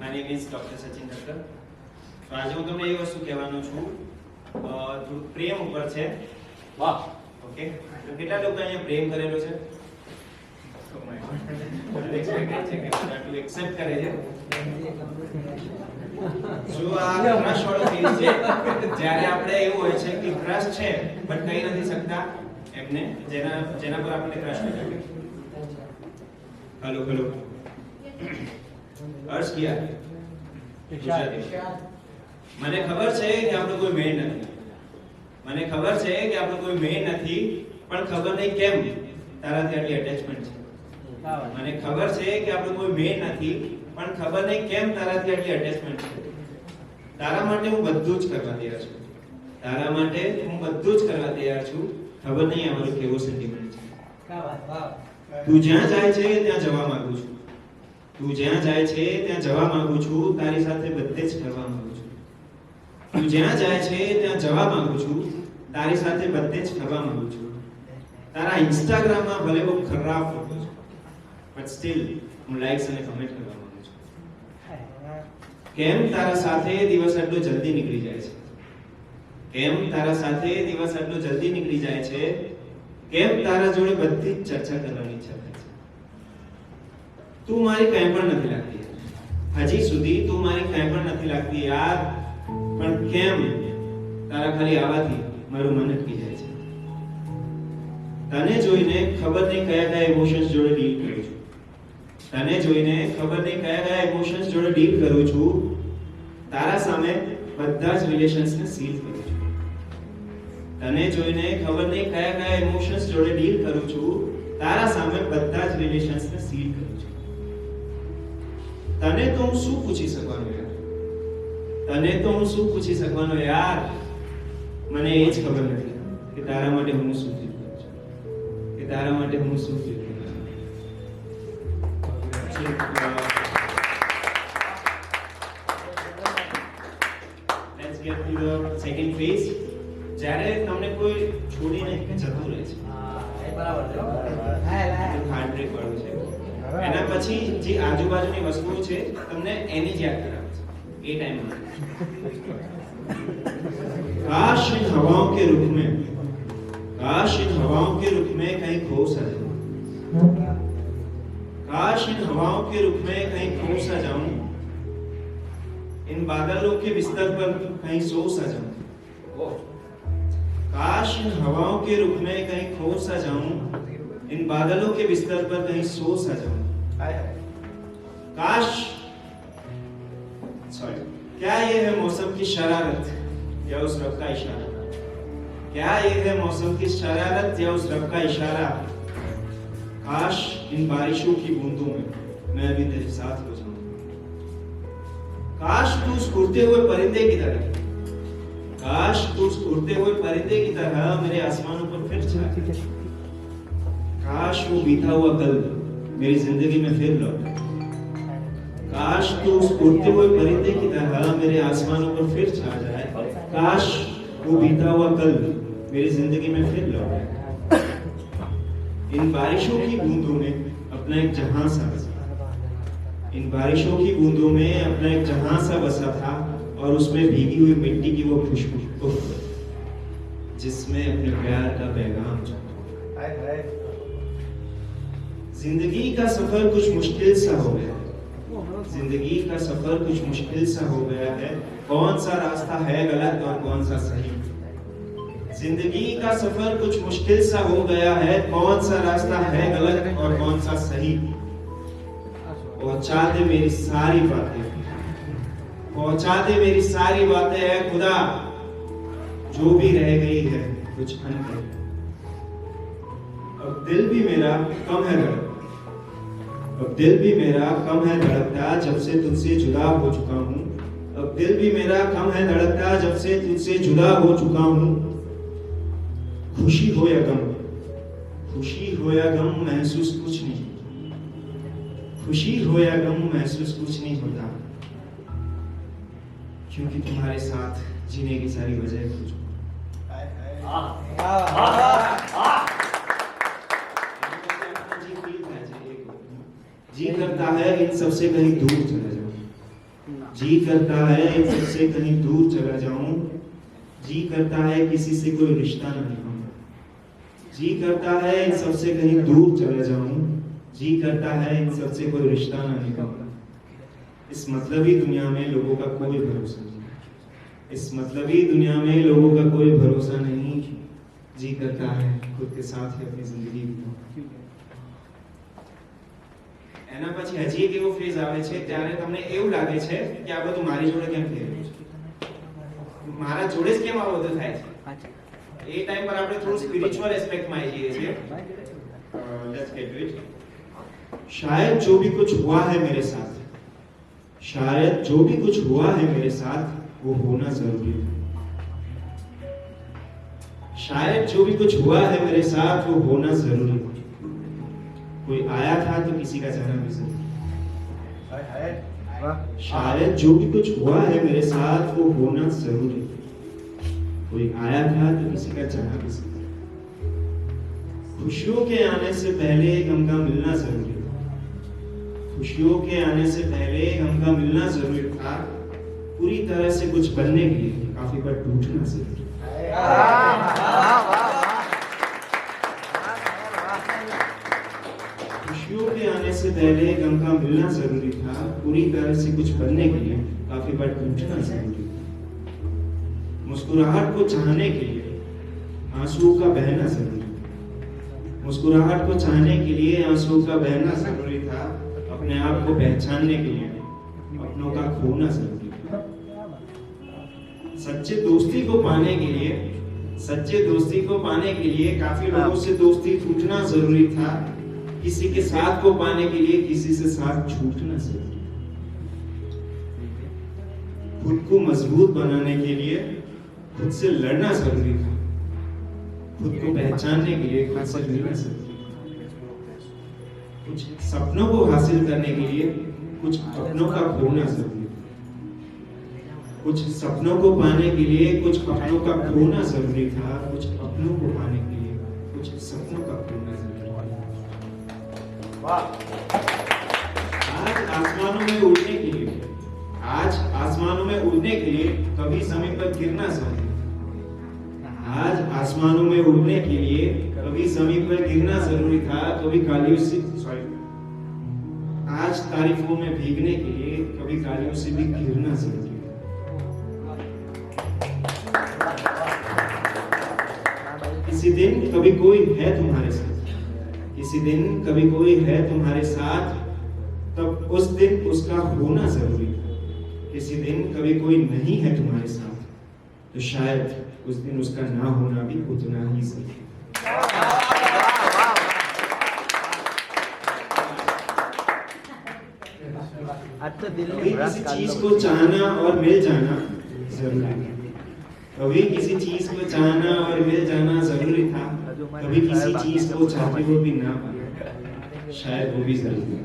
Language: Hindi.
My name is doctor Sachin Thakkar. તો આજે હું તમને એ વસ્તુ કહેવાનો છું થોડું પ્રેમ ઉપર છે. વાહ, ઓકે. તો કેટલા લોકો અહીંયા પ્રેમ કરેલો છે? એક્સપેક્ટેડ છે કે બધા ટુ એક્સેપ્ટ કરે છે. જો આ ક્રશ વાળો ફીલ છે, જ્યારે આપણે એવું હોય છે કે ક્રશ છે બટ કહી નથી શકતા એમને જેના પર આપણે ક્રશ હોય છે. હેલો હેલો અર્શ કિયા મને ખબર છે કે આપણો કોઈ મેન નથી, મને ખબર છે કે આપણો કોઈ મેન નથી, પણ ખબર નહીં કેમ તારાથી આટલી અટેચમેન્ટ છે. મને ખબર છે કે આપણો કોઈ મેન નથી, પણ ખબર નહીં કેમ તારાથી આટલી અટેચમેન્ટ છે. તારા માટે હું બધું જ કરવા તૈયાર છું, તારા માટે હું બધું જ કરવા તૈયાર છું. ખબર નહીં અમારો કેવો સેન્ટિમેન્ટ છે. તું જ્યાં જાય છે ત્યાં જવા માંગુ છું, તું જ્યાં જાય છે ત્યાં જવા માંગુ છું, તારી સાથે બધે જ કરવા માંગુ છું. તું જ્યાં જાય છે ત્યાં જવા માંગુ છું, તારી સાથે બધે જ કરવા માંગુ છું. તારા ઇન્સ્ટાગ્રામમાં ભલે બહુ ખરાબ ફોટો છે, બટ સ્ટીલ હું લાઈક્સ અને કમેન્ટ કરવા માંગુ છું. કેમ તારા સાથે દિવસ આટલો જલ્દી નીકળી જાય છે, કેમ તારા સાથે દિવસ આટલો જલ્દી નીકળી જાય છે, કેમ તારા જોડે બધી જ ચર્ચા કરવાની ઈચ્છા થાય છે. તું મારી કંઈ પણ નથી લાગતી, હજી સુધી તું મારી કંઈ પણ નથી લાગતી યાર. પણ કેમ તારા ખાલી આવાથી મારું મન અટકી જાય છે. તને જોઈને ખબર નહીં કયા કયા ઇમોશન્સ જોડે ડીલ કરું છું, તને જોઈને ખબર નહીં કયા કયા ઇમોશન્સ જોડે ડીલ કરું છું. તારા સામે બધા જ રિલેશન્સને સીલ કરું છું. તને જોઈને ખબર નહીં કયા કયા ઇમોશન્સ જોડે ડીલ કરું છું. તારા સામે બધા જ રિલેશન્સને સીલ કરું છું. તને તો હું શું પૂછી શકવાનો યાર, તને તો હું શું પૂછી શકવાનો યાર. મને એ જ ખબર નથી કે તારા માટે હું શું ફીલ કરું છું, કે તારા માટે હું શું ફીલ કરું છું. Let's get to the second phase. જ્યારે તમને કોઈ છોડીને જતું રહે છે, બરાબર છે, હાર્ટ બ્રેક વાળું છે, એના પછી જે આજુબાજુની વસ્તુઓ છે તમને એની જ યાદ કરાવે છે એ ટાઈમમાં. काश इन हवाओं के रुख में, काश इन हवाओं के रुख में कहीं खो सा जाऊं, काश इन हवाओं के रुख में कहीं खो सा जाऊं, इन बादलों के बिस्तर पर कहीं सो सा जाऊं. काश इन हवाओं के रुख में कहीं खो सा जाऊं, इन बादलों के बिस्तर पर कहीं सो सा जाऊं. काश, सॉरी, क्या ये है मौसम की शरारत या उस रब का इशारा? क्या ये है मौसम की शरारत या उस रब का इशारा? काश इन बारिशों की बूंदों में मैं अभी तेरे साथ हो जाऊं. काश तू उस उड़ते हुए परिंदे की तरह, काश तू उस उड़ते हुए परिंदे की तरह मेरे आसमानों पर फिर छा जाए. काश वो बीता हुआ कल मेरी जिंदगी में फिर लौटे. काश तू उस उड़ते हुए परिंदे की तरह मेरे आसमानों पर फिर छा जाए. काश वो बीता हुआ कल मेरी जिंदगी में फिर लौटे. इन बारिशों की बूंदों में अपना एक जहां सा बसा, इन बारिशों की बूंदों में अपना एक जहां सा बसा था, और उसमें भीगी हुई मिट्टी की वो खुशबू जिसमें अपने प्यार का पैगाम छुपा. जिंदगी का सफर कुछ मुश्किल सा हो गया, जिंदगी का सफर कुछ मुश्किल सा हो गया है. कौन सा रास्ता है गलत और कौन सा सही? जिंदगी का सफर कुछ मुश्किल सा हो गया है. कौन सा रास्ता है गलत और कौन सा सही? पहुंचा दे मेरी सारी बातें, पहुंचा दे मेरी सारी बातें है खुदा, जो भी रह गई है कुछ अनकही. अब दिल भी मेरा कम है धड़कता, अब दिल भी मेरा कम है धड़कता जब से तुझसे जुदा हो चुका हूँ. अब दिल भी मेरा कम है धड़कता जब से तुझसे जुदा हो चुका हूँ. खुशी हो या गम, खुशी हो या गम महसूस कुछ नहीं, खुशी हो या गम महसूस कुछ नहीं होता, क्योंकि तुम्हारे साथ जीने की सारी वजह खो चुका. जी करता है इन सबसे कहीं दूर चला जाऊं, जी करता है इन सबसे कहीं दूर चला जाऊं, जी करता है किसी से कोई रिश्ता ना निभाऊं, जी करता है इन सबसे कहीं दूर चला जाऊं, जी करता है इन सबसे कोई रिश्ता ना निभाऊं। इस मतलबी दुनिया में लोगों का कोई भरोसा नहीं, इस मतलबी दुनिया में लोगों का कोई भरोसा नहीं, जी करता है खुद के साथ ही अपनी जिंदगी बिताऊं। એના પછી હજી એક એવો ફેઝ આવે છે ત્યારે તમને એવું લાગે છે કે આ બધું મારી જોડે કેમ થઈ રહ્યું છે, મારા જોડે જ કેમ આ બધું થાય છે। એ ટાઈમ પર આપણે થોડું સ્પિરિચ્યુઅલ એસ્પેક્ટમાં આવી જઈએ છીએ। Let's get to it. शायद जो भी कुछ हुआ है मेरे साथ, शायद जो भी कुछ हुआ है मेरे साथ वो होना जरूरी है, शायद जो भी कुछ हुआ है मेरे साथ वो होना जरूरी है। कोई आया था तो किसी का जाना भी जरूरी है, शायद जो भी कुछ हुआ है मेरे साथ वो होना जरूरी है। कोई आया था तो किसी का जाना भी जरूरी है। खुशियों के आने से पहले गम का मिलना जरूरी था, खुशियों के आने से पहले गम का मिलना जरूरी था। पूरी तरह से कुछ बनने के लिए काफी बार टूटना जरूरी था। खुशियों के आने से पहले गम का मिलना जरूरी था, पूरी तरह से कुछ बनने के लिए काफी बार टूटना जरूरी था। मुस्कुराहट को चाहने के लिए आंसुओं का बहना जरूरी था, मुस्कुराहट को चाहने के लिए आंसुओं का बहना जरूरी था। अपने आप को पहचानने के लिए अपनों का खोना जरूरी था। सच्चे दोस्ती को पाने के लिए, सच्चे दोस्ती को पाने के लिए काफी लोगों से दोस्ती टूटना जरूरी था। किसी के साथ को पाने के लिए किसी से साथ छूटना जरूरी है। खुद को मजबूत बनाने के लिए खुद से लड़ना जरूरी था, खुद को पहचानने के लिए खुद से लड़ना जरूरी था। कुछ सपनों को हासिल करने के लिए कुछ अपनों का खोना जरूरी था, कुछ सपनों को पाने के लिए कुछ अपनों का खोना जरूरी था, कुछ अपनों को पाने के लिए कुछ सपनों का खोना जरूरी था। आज आसमानों में उड़ने के लिए, आज आसमानों में उड़ने के लिए कभी जमीन पर गिरना जरूरी था। आज आसमानों में उड़ने के लिए कभी जमीन पर गिरना जरूरी था, कभी गालियों से आज तारीफों में भीगने के लिए कभी गालियों से भी घिरना जरूरी था। किसी दिन कभी कोई है तुम्हारे साथ, किसी दिन कभी कोई है तुम्हारे साथ, तब उस दिन उसका होना जरूरी है। किसी दिन कभी कोई नहीं है तुम्हारे साथ, तो शायद उस दिन उसका ना होना भी उतना ही जरूरी है। कभी किसी चीज को चाहना और मिल जाना जरूरी है, कभी किसी चीज को चाहना और मिल जाना जरूरी था, कभी किसी चीज को चाहते हुए भी ना पाना शायद वो भी जरूरी है।